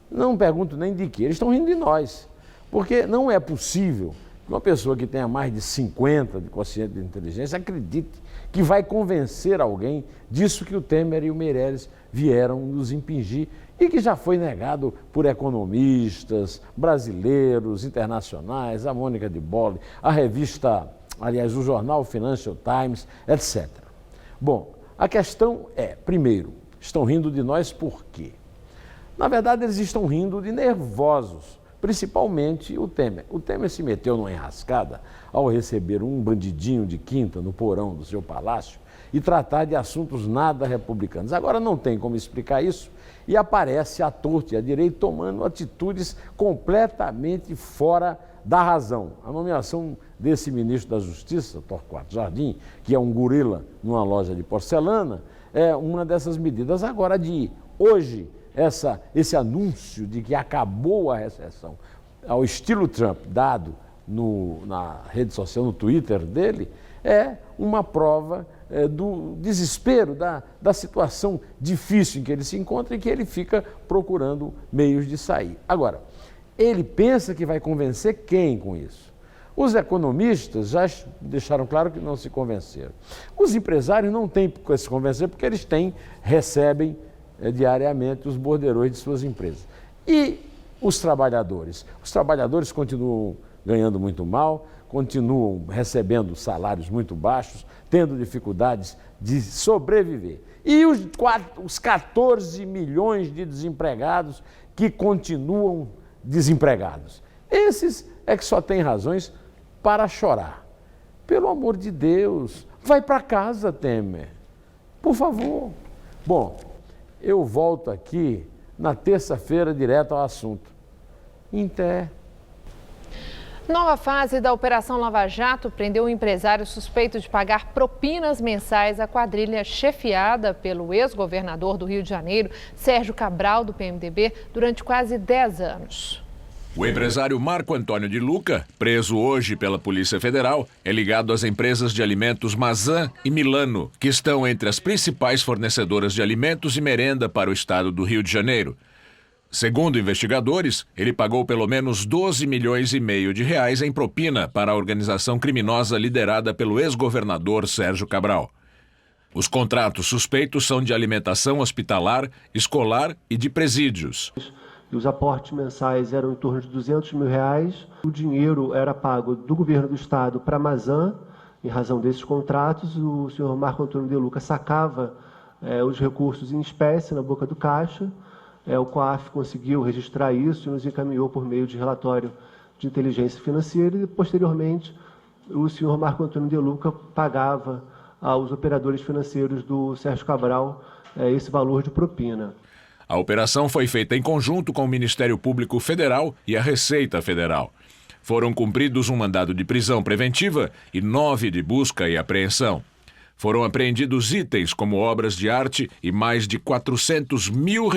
Não pergunto nem de quê, eles estão rindo de nós. Porque não é possível que uma pessoa que tenha mais de 50 de quociente de inteligência acredite que vai convencer alguém disso que o Temer e o Meirelles vieram nos impingir e que já foi negado por economistas brasileiros, internacionais, a Mônica de Bolle, a revista, aliás, o jornal Financial Times, etc. Bom, a questão é, primeiro, estão rindo de nós por quê? Na verdade, eles estão rindo de nervosos, principalmente o Temer. O Temer se meteu numa enrascada ao receber um bandidinho de quinta no porão do seu palácio e tratar de assuntos nada republicanos. Agora não tem como explicar isso e aparece à torta e à direita tomando atitudes completamente fora da razão. A nomeação desse ministro da Justiça, Torquato Jardim, que é um gorila numa loja de porcelana, é uma dessas medidas. Agora, de hoje, esse anúncio de que acabou a recessão, ao estilo Trump, dado na rede social, no Twitter dele, é uma prova do desespero, da situação difícil em que ele se encontra e que ele fica procurando meios de sair. Agora, ele pensa que vai convencer quem com isso? Os economistas já deixaram claro que não se convenceram. Os empresários não têm que se convencer porque eles recebem diariamente os borderões de suas empresas. E os trabalhadores? Os trabalhadores continuam ganhando muito mal, continuam recebendo salários muito baixos, tendo dificuldades de sobreviver. E os 14 milhões de desempregados que continuam desempregados. Esses é que só têm razões para chorar. Pelo amor de Deus, vai para casa, Temer. Por favor. Bom, eu volto aqui na terça-feira direto ao assunto. Inter. Nova fase da Operação Lava Jato prendeu um empresário suspeito de pagar propinas mensais à quadrilha chefiada pelo ex-governador do Rio de Janeiro, Sérgio Cabral, do PMDB, durante quase 10 anos. O empresário Marco Antônio de Luca, preso hoje pela Polícia Federal, é ligado às empresas de alimentos Mazan e Milano, que estão entre as principais fornecedoras de alimentos e merenda para o estado do Rio de Janeiro. Segundo investigadores, ele pagou pelo menos 12 milhões e meio de reais em propina para a organização criminosa liderada pelo ex-governador Sérgio Cabral. Os contratos suspeitos são de alimentação hospitalar, escolar e de presídios. Os aportes mensais eram em torno de 200 mil reais. O dinheiro era pago do governo do estado para a Mazan. Em razão desses contratos, o senhor Marco Antônio de Luca sacava os recursos em espécie na boca do caixa. O COAF conseguiu registrar isso e nos encaminhou por meio de relatório de inteligência financeira e, posteriormente, o senhor Marco Antônio de Luca pagava aos operadores financeiros do Sérgio Cabral esse valor de propina. A operação foi feita em conjunto com o Ministério Público Federal e a Receita Federal. Foram cumpridos um mandado de prisão preventiva e 9 de busca e apreensão. Foram apreendidos itens como obras de arte e mais de R$400 mil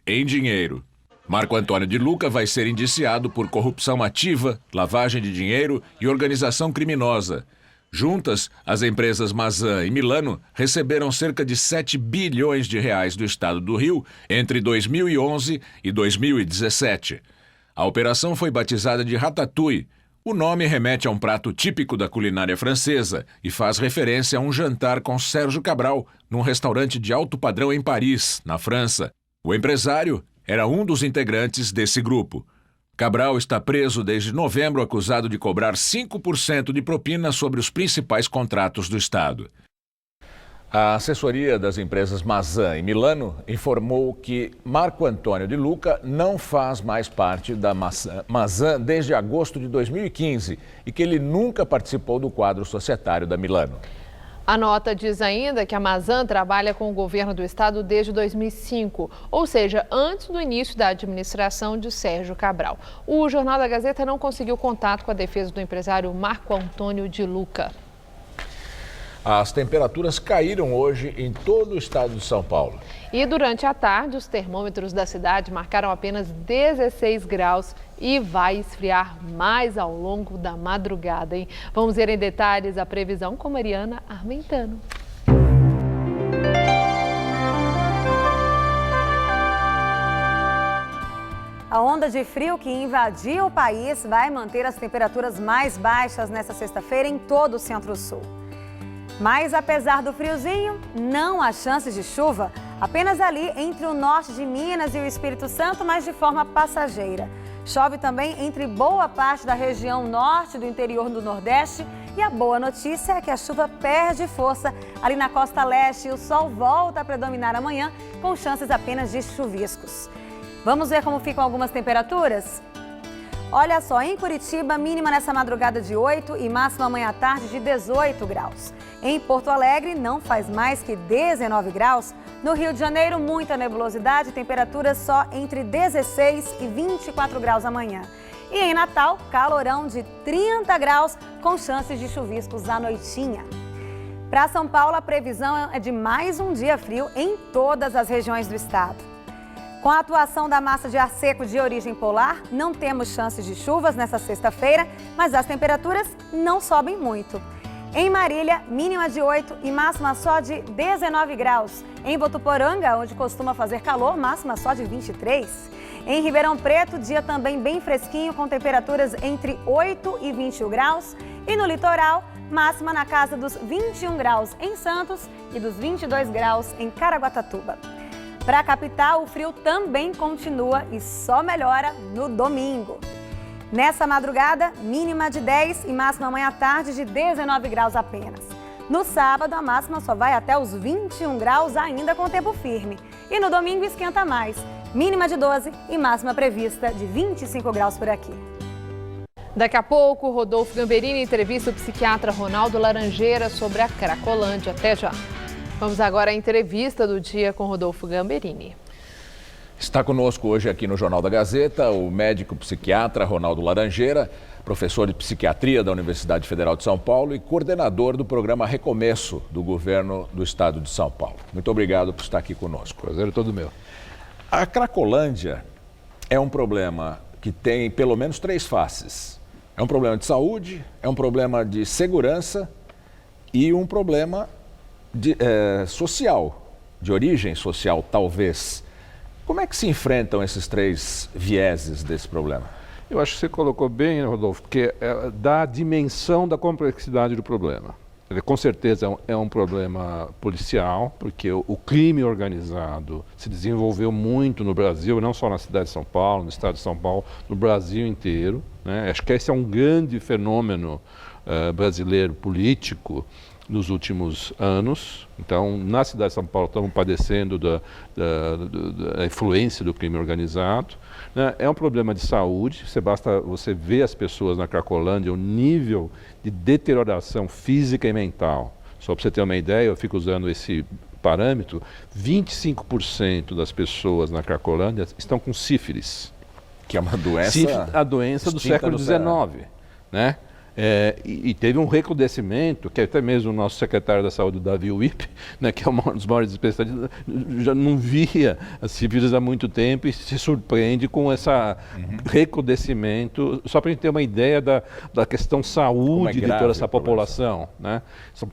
em dinheiro. Marco Antônio de Luca vai ser indiciado por corrupção ativa, lavagem de dinheiro e organização criminosa. Juntas, as empresas Mazan e Milano receberam cerca de R$7 bilhões do Estado do Rio entre 2011 e 2017. A operação foi batizada de Ratatouille. O nome remete a um prato típico da culinária francesa e faz referência a um jantar com Sérgio Cabral num restaurante de alto padrão em Paris, na França. O empresário era um dos integrantes desse grupo. Cabral está preso desde novembro, acusado de cobrar 5% de propina sobre os principais contratos do Estado. A assessoria das empresas Mazan e Milano informou que Marco Antônio de Luca não faz mais parte da Mazan desde agosto de 2015 e que ele nunca participou do quadro societário da Milano. A nota diz ainda que a Mazan trabalha com o governo do estado desde 2005, ou seja, antes do início da administração de Sérgio Cabral. O Jornal da Gazeta não conseguiu contato com a defesa do empresário Marco Antônio de Luca. As temperaturas caíram hoje em todo o estado de São Paulo. E durante a tarde, os termômetros da cidade marcaram apenas 16 graus e vai esfriar mais ao longo da madrugada, hein? Vamos ver em detalhes a previsão com Mariana Armentano. A onda de frio que invadiu o país vai manter as temperaturas mais baixas nesta sexta-feira em todo o Centro-Sul. Mas, apesar do friozinho, não há chances de chuva, apenas ali entre o norte de Minas e o Espírito Santo, mas de forma passageira. Chove também entre boa parte da região norte do interior do Nordeste e a boa notícia é que a chuva perde força ali na costa leste e o sol volta a predominar amanhã com chances apenas de chuviscos. Vamos ver como ficam algumas temperaturas? Olha só, em Curitiba, mínima nessa madrugada de 8 e máxima amanhã à tarde de 18 graus. Em Porto Alegre, não faz mais que 19 graus. No Rio de Janeiro, muita nebulosidade, temperaturas só entre 16 e 24 graus amanhã. E em Natal, calorão de 30 graus, com chances de chuviscos à noitinha. Para São Paulo, a previsão é de mais um dia frio em todas as regiões do estado. Com a atuação da massa de ar seco de origem polar, não temos chances de chuvas nesta sexta-feira, mas as temperaturas não sobem muito. Em Marília, mínima de 8 e máxima só de 19 graus. Em Votuporanga, onde costuma fazer calor, máxima só de 23. Em Ribeirão Preto, dia também bem fresquinho, com temperaturas entre 8 e 21 graus. E no litoral, máxima na casa dos 21 graus em Santos e dos 22 graus em Caraguatatuba. Para a capital, o frio também continua e só melhora no domingo. Nessa madrugada, mínima de 10 e máxima amanhã à tarde de 19 graus apenas. No sábado, a máxima só vai até os 21 graus ainda com tempo firme. E no domingo esquenta mais, mínima de 12 e máxima prevista de 25 graus por aqui. Daqui a pouco, Rodolfo Gamberini entrevista o psiquiatra Ronaldo Laranjeira sobre a Cracolândia. Até já. Vamos agora à entrevista do dia com Rodolfo Gamberini. Está conosco hoje aqui no Jornal da Gazeta o médico psiquiatra Ronaldo Laranjeira, professor de psiquiatria da Universidade Federal de São Paulo e coordenador do programa Recomeço do governo do estado de São Paulo. Muito obrigado por estar aqui conosco. Prazer é todo meu. A Cracolândia é um problema que tem pelo menos 3 faces. É um problema de saúde, é um problema de segurança e um problema social, de origem social talvez. Como é que se enfrentam esses 3 vieses desse problema? Eu acho que você colocou bem, Rodolfo, porque dá a dimensão da complexidade do problema. Com certeza é um problema policial, porque o crime organizado se desenvolveu muito no Brasil, não só na cidade de São Paulo, no estado de São Paulo, no Brasil inteiro, né? Acho que esse é um grande fenômeno brasileiro político nos últimos anos. Então, na cidade de São Paulo, estamos padecendo da influência do crime organizado. Né? É um problema de saúde, basta você ver as pessoas na Cracolândia, o nível de deterioração física e mental. Só para você ter uma ideia, eu fico usando esse parâmetro, 25% das pessoas na Cracolândia estão com sífilis. Que é uma doença... Sífilis, a doença do século XIX, né? E teve um recrudescimento, que até mesmo o nosso secretário da Saúde, Davi Wipp, né, que é um dos maiores especialistas, já não via a sífilis há muito tempo e se surpreende com esse recrudescimento, só para a gente ter uma ideia da questão saúde de toda essa população. Né? São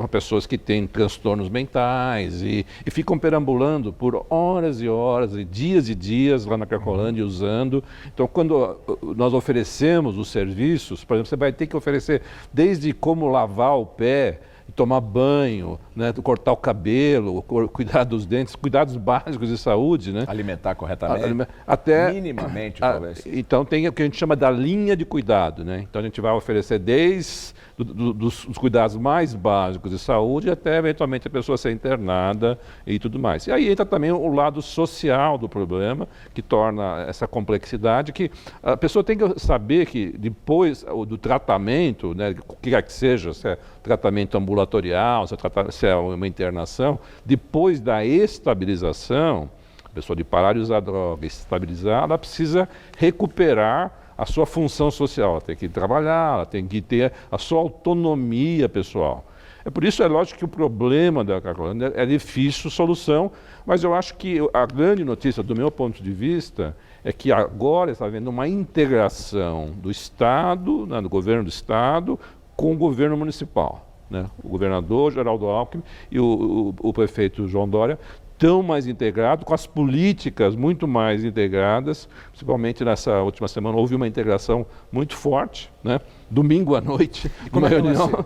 pessoas que têm transtornos mentais e ficam perambulando por horas e horas, e dias lá na Cracolândia usando. Então, quando nós oferecemos os serviços, por exemplo, você vai ter que oferecer desde como lavar o pé, tomar banho, né, cortar o cabelo, cuidar dos dentes, cuidados básicos de saúde, né? Alimentar corretamente, até minimamente, talvez. Então tem o que a gente chama da linha de cuidado, né? Então a gente vai oferecer desde dos cuidados mais básicos de saúde até eventualmente a pessoa ser internada e tudo mais. E aí entra também o lado social do problema, que torna essa complexidade, que a pessoa tem que saber que depois do tratamento, né, o que quer que seja, se é tratamento ambulatorial, se é uma internação, depois da estabilização, a pessoa de parar de usar droga, estabilizar, ela precisa recuperar a sua função social, ela tem que trabalhar, ela tem que ter a sua autonomia pessoal. É por isso, é lógico que o problema da Cracolândia é difícil solução, mas eu acho que a grande notícia, do meu ponto de vista, é que agora está havendo uma integração do Estado, né, do governo do Estado, com o governo municipal. Né? O governador Geraldo Alckmin e o prefeito João Dória estão mais integrados, com as políticas muito mais integradas, principalmente nessa última semana houve uma integração muito forte, né? Domingo à noite, numa reunião,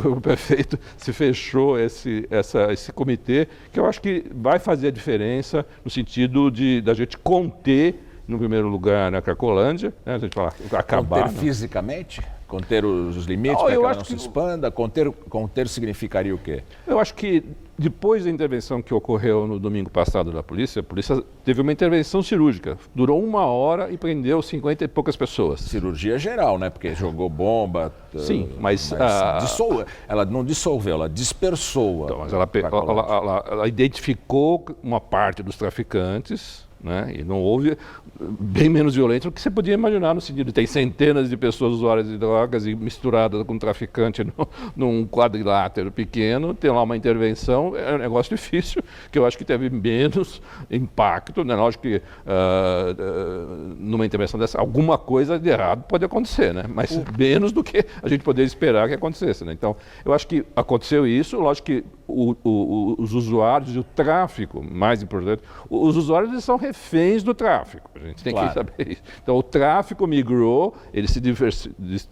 o prefeito se fechou esse comitê, que eu acho que vai fazer a diferença no sentido da gente conter, no primeiro lugar, na Cracolândia, né? A gente fala, acabar. Conter fisicamente? Conter os limites para que ela não se expanda? Conter significaria o quê? Eu acho que depois da intervenção que ocorreu no domingo passado da polícia, a polícia teve uma intervenção cirúrgica. Durou 1 hora e prendeu 50 e poucas pessoas. Cirurgia geral, né? Porque jogou bomba. Sim, mas ela não dissolveu, ela dispersou. Então, mas ela identificou uma parte dos traficantes, né? E não houve, bem menos violento do que você podia imaginar, no sentido de tem centenas de pessoas usuárias de drogas e misturadas com traficante num quadrilátero pequeno, tem lá uma intervenção, é um negócio difícil, que eu acho que teve menos impacto, né? Lógico que numa intervenção dessa, alguma coisa de errado pode acontecer, né? Mas menos do que a gente poderia esperar que acontecesse, né? Então, eu acho que aconteceu isso, lógico que os usuários e o tráfico, mais importante, os usuários eles são reféns do tráfico, a gente tem que saber isso. Então o tráfico migrou, ele se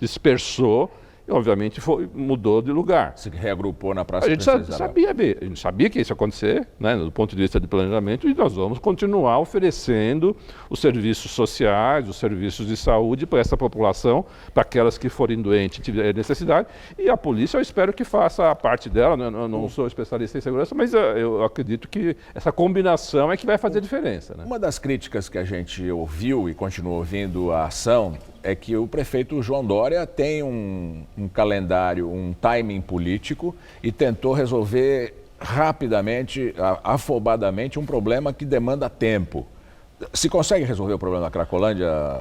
dispersou e obviamente mudou de lugar. Se reagrupou na Praça Princesa Isabel. A gente sabia que isso ia acontecer, né, do ponto de vista de planejamento, e nós vamos continuar oferecendo os serviços sociais, os serviços de saúde para essa população, para aquelas que forem doentes e tiverem necessidade, e a polícia eu espero que faça a parte dela, né? Eu não sou especialista em segurança, mas eu acredito que essa combinação é que vai fazer diferença. Né? Uma das críticas que a gente ouviu e continua ouvindo a ação é que o prefeito João Dória tem um calendário, um timing político e tentou resolver rapidamente, afobadamente, um problema que demanda tempo. Se consegue resolver o problema da Cracolândia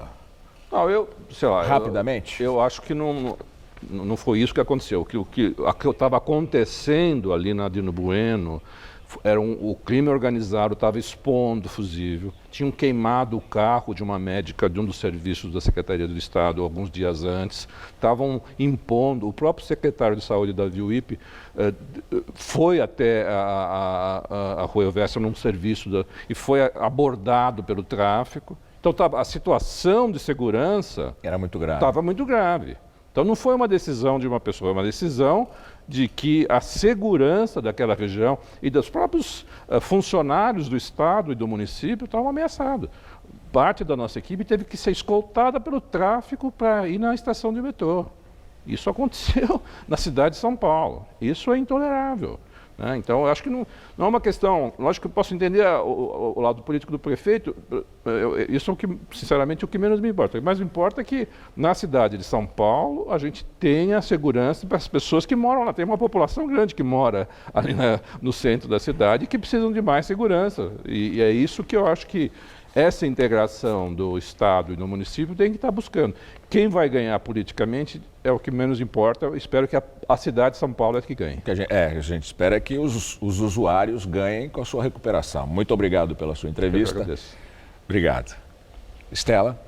rapidamente? Eu acho que não foi isso que aconteceu. O que estava acontecendo ali na Dino Bueno, o crime organizado estava expondo o fusível, tinham queimado o carro de uma médica de um dos serviços da Secretaria do Estado alguns dias antes, estavam impondo, o próprio secretário de Saúde, Davi Wipp, foi até a Rua Elvésio num serviço e foi abordado pelo tráfico. Então a situação de segurança era muito grave. Estava muito grave. Então não foi uma decisão de uma pessoa, é uma decisão de que a segurança daquela região e dos próprios funcionários do Estado e do município estavam ameaçados. Parte da nossa equipe teve que ser escoltada pelo tráfico para ir na estação de metrô. Isso aconteceu na cidade de São Paulo. Isso é intolerável. Né? Então, eu acho que não é uma questão... Lógico que eu posso entender o lado político do prefeito, isso é o que, sinceramente, o que menos me importa. O que mais me importa é que, na cidade de São Paulo, a gente tenha segurança para as pessoas que moram lá. Tem uma população grande que mora ali no centro da cidade e que precisam de mais segurança. E é isso que eu acho que essa integração do Estado e do município tem que estar buscando. Quem vai ganhar politicamente é o que menos importa. Eu espero que a cidade de São Paulo é que ganhe. A gente espera que os usuários ganhem com a sua recuperação. Muito obrigado pela sua entrevista. Eu agradeço. Obrigado. Estela.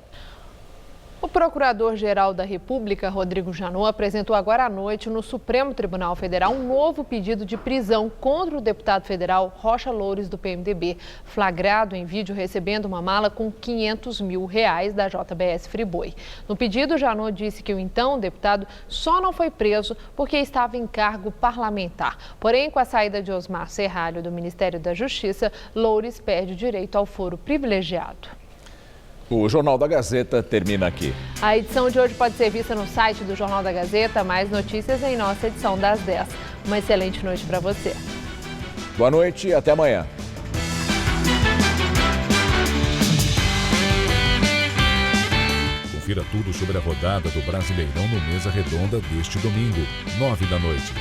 O Procurador-Geral da República, Rodrigo Janot, apresentou agora à noite no Supremo Tribunal Federal um novo pedido de prisão contra o deputado federal Rocha Loures, do PMDB, flagrado em vídeo recebendo uma mala com R$500 mil da JBS Friboi. No pedido, Janot disse que o então deputado só não foi preso porque estava em cargo parlamentar. Porém, com a saída de Osmar Serralho do Ministério da Justiça, Loures perde o direito ao foro privilegiado. O Jornal da Gazeta termina aqui. A edição de hoje pode ser vista no site do Jornal da Gazeta. Mais notícias em nossa edição das 10. Uma excelente noite para você. Boa noite e até amanhã. Confira tudo sobre a rodada do Brasileirão no Mesa Redonda deste domingo, 9 da noite.